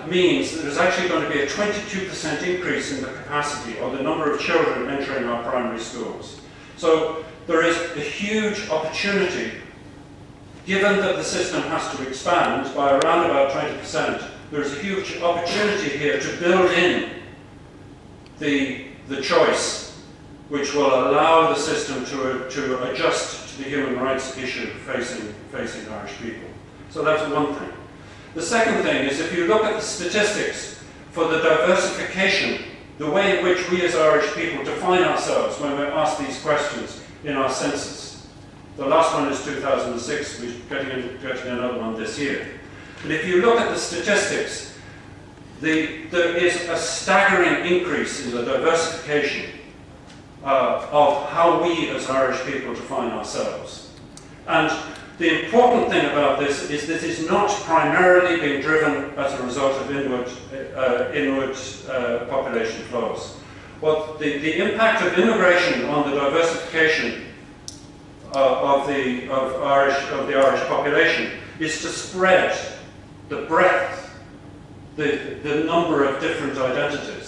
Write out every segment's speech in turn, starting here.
means that there's actually going to be a 22% increase in the capacity or the number of children entering our primary schools. So there is a huge opportunity, given that the system has to expand by around about 20%, there's a huge opportunity here to build in the choice which will allow the system to adjust to the human rights issue facing Irish people. So that's one thing. The second thing is, if you look at the statistics for the diversification, the way in which we as Irish people define ourselves when we ask these questions in our census. The last one is 2006, we're getting another one this year. But if you look at the statistics, there is a staggering increase in the diversification of how we as Irish people define ourselves. And the important thing about this is that it's not primarily being driven as a result of inward population flows. What the impact of immigration on the diversification of the Irish population is to spread the breadth, the number of different identities.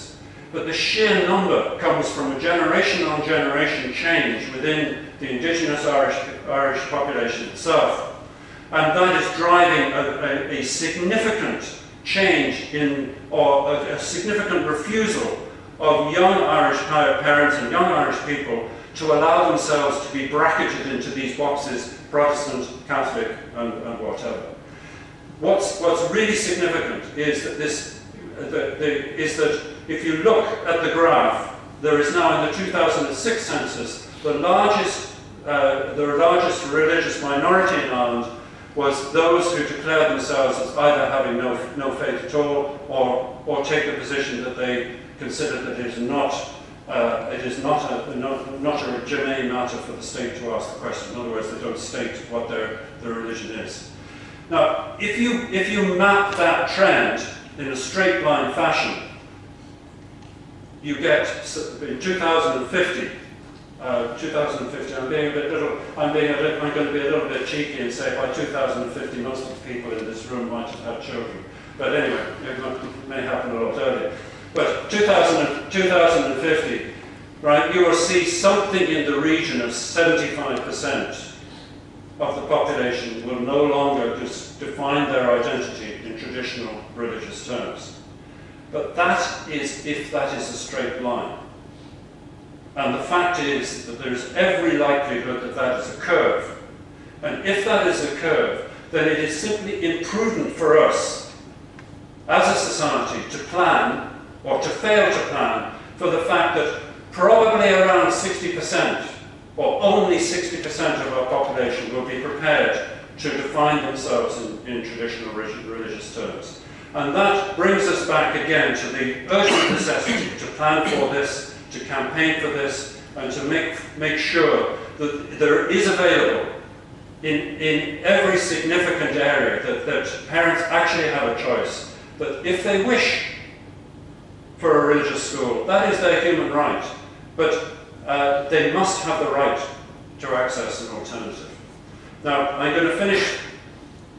But the sheer number comes from a generation-on-generation change within the indigenous Irish population itself. And that is driving a significant change in, or a significant refusal of young Irish parents and young Irish people to allow themselves to be bracketed into these boxes, Protestant, Catholic, and whatever. What's really significant is that if you look at the graph, there is now in the 2006 census the largest religious minority in Ireland was those who declared themselves as either having no faith at all, or take the position that they consider that it is not a germane matter for the state to ask the question. In other words, they don't state what their religion is. Now, if you map that trend in a straight line fashion, you get in 2050. I'm going to be a little bit cheeky and say by 2050 most of the people in this room might have had children. But anyway, it may happen a lot earlier. But 2050, right, you will see something in the region of 75% of the population will no longer define their identity in traditional religious terms. But that is if that is a straight line. And the fact is that there is every likelihood that that is a curve. And if that is a curve, then it is simply imprudent for us as a society to plan, or to fail to plan, for the fact that probably around 60%, or only 60% of our population will be prepared to define themselves in traditional religious terms. And that brings us back again to the urgent necessity to plan for this, to campaign for this, and to make sure that there is available in every significant area that parents actually have a choice, that if they wish for a religious school, that is their human right, but they must have the right to access an alternative. Now, I'm going to finish,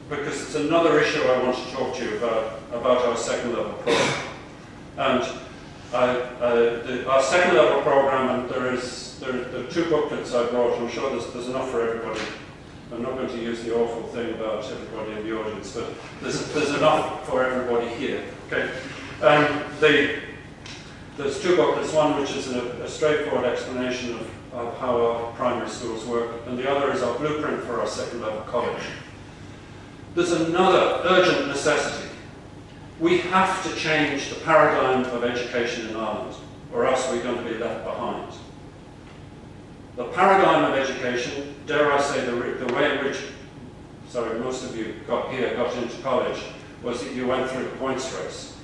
because it's another issue I want to talk to you about our second level program. And our second level program, and there are two booklets I brought. I'm sure there's enough for everybody. I'm not going to use the awful thing about everybody in the audience, but there's enough for everybody here. Okay. There's two booklets, one which is a straightforward explanation of how our primary schools work, and the other is our blueprint for our second level college. There's another urgent necessity. We have to change the paradigm of education in Ireland, or else we're going to be left behind. The paradigm of education, dare I say, the way in which, most of you got into college, was that you went through the points race.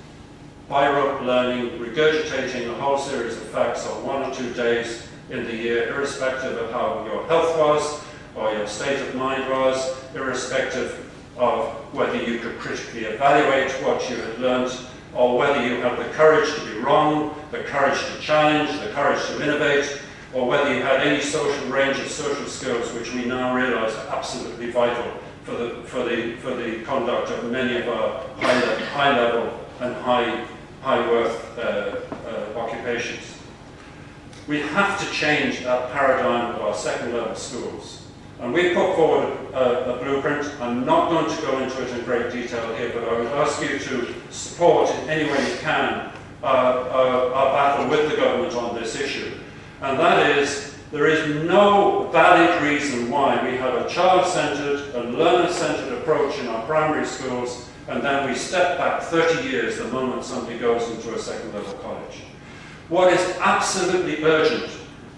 By rote learning, regurgitating a whole series of facts on 1 or 2 days in the year, irrespective of how your health was, or your state of mind was, irrespective of whether you could critically evaluate what you had learned, or whether you had the courage to be wrong, the courage to challenge, the courage to innovate, or whether you had any range of social skills which we now realize are absolutely vital for the conduct of many of our high-level and high worth occupations. We have to change that paradigm of our second level schools. And we put forward a blueprint. I'm not going to go into it in great detail here, but I would ask you to support in any way you can our battle with the government on this issue. And that is, there is no valid reason why we have a child-centred and learner-centred approach in our primary schools, and then we step back 30 years the moment somebody goes into a second level college. What is absolutely urgent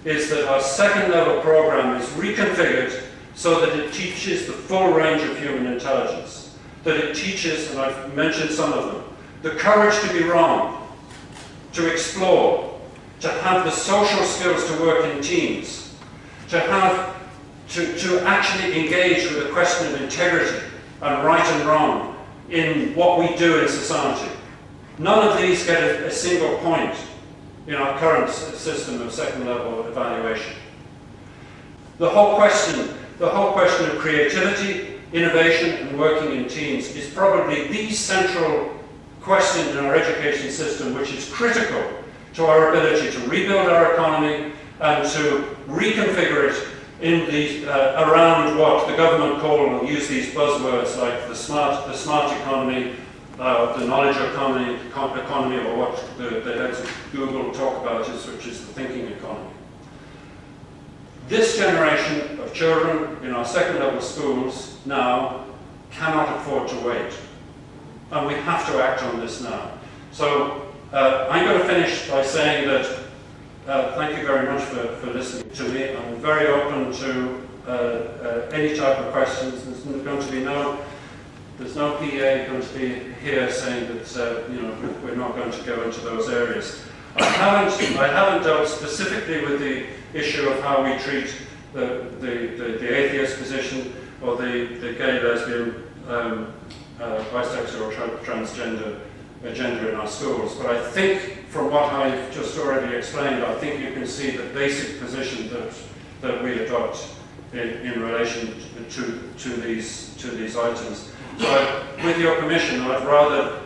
is that our second level program is reconfigured so that it teaches the full range of human intelligence, that it teaches, and I've mentioned some of them, the courage to be wrong, to explore, to have the social skills to work in teams, to actually engage with the question of integrity and right and wrong in what we do in society. None of these get a single point in our current system of second level evaluation. The whole question of creativity, innovation and working in teams is probably the central question in our education system, which is critical to our ability to rebuild our economy and to reconfigure it in around what the government will use these buzzwords like the smart economy, the knowledge economy, or what the heads of Google talk about, which is the thinking economy. This generation of children in our second level schools now cannot afford to wait. And we have to act on this now. So I'm going to finish by saying that thank you very much for listening to me. I'm very open to any type of questions. There's going to be there's no PA going to be here saying that we're not going to go into those areas. I haven't dealt specifically with the issue of how we treat the atheist position or the gay, lesbian, bisexual or transgender agenda in our schools. But I think from what I've just already explained, I think you can see the basic position that we adopt in relation to these items. So with your permission, I'd rather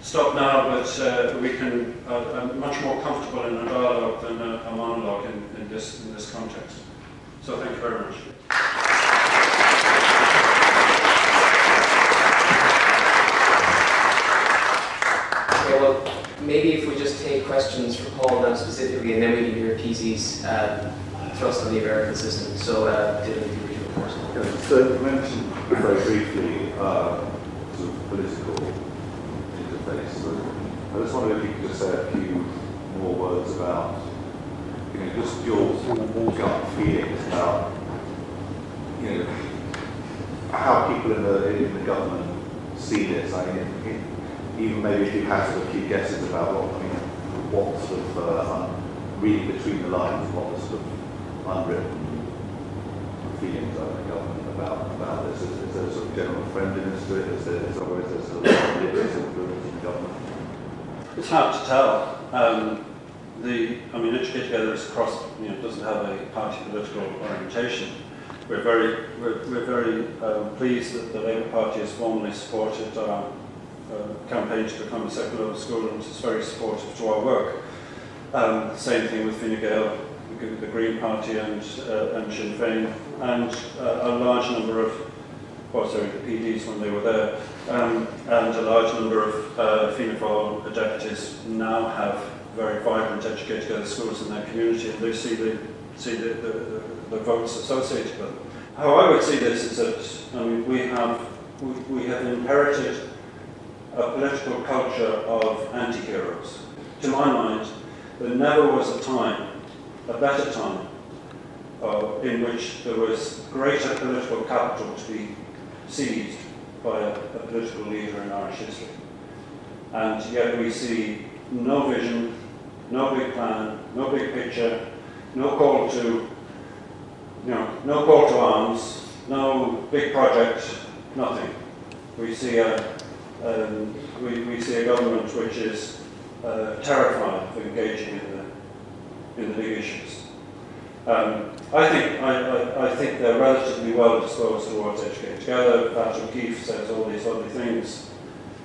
stop now, but we can, I'm much more comfortable in a dialogue than a monologue in this context. So thank you very much. Okay, well, maybe if we just take questions for Paul now specifically, and then we can hear PC's thrust on the American system. So, Dylan, if you would go first. So you mentioned very briefly sort of political interface. So I just wonder if you could just say a few more words about, just your gut feelings about, how people in the government see this. I mean, even maybe if you have sort of a few guesses about what sort of reading between the lines, what the sort of unwritten feelings are in the government about this. Is there a sort of general friendliness to it? Is there sort of religious influence in the government? It's hard to tell. Educate Together is across, doesn't have a party political orientation. We're very pleased that the Labour Party has formally supported our campaign to become a second level school, and is very supportive to our work. Same thing with Fine Gael, the Green Party and Sinn Féin, and a large number of, the PDs when they were there, and a large number of Fianna Fáil deputies now have very vibrant Educate Together schools in their community, and they see the votes associated with them. How I would see this is that we have inherited a political culture of anti-heroes. To my mind, there never was a better time, in which there was greater political capital to be seized by a political leader in Irish history. And yet we see no vision, no big plan, no big picture, no call to arms, no big project, nothing. We see a government which is terrified of engaging in the big issues. I think they're relatively well disposed towards Educate Together. Pat O'Keefe says all these lovely things.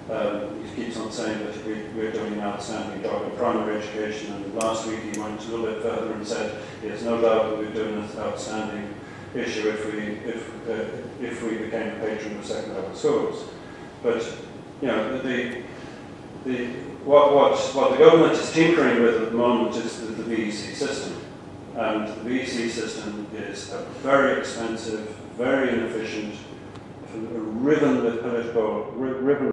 He's keeps on saying that we're doing an outstanding job in primary education, and last week he went a little bit further and said he has no doubt that we're doing an outstanding issue if we became a patron of second level schools. But you know, what the government is tinkering with at the moment is the VEC system, and the VEC system is a very expensive, very inefficient, riven with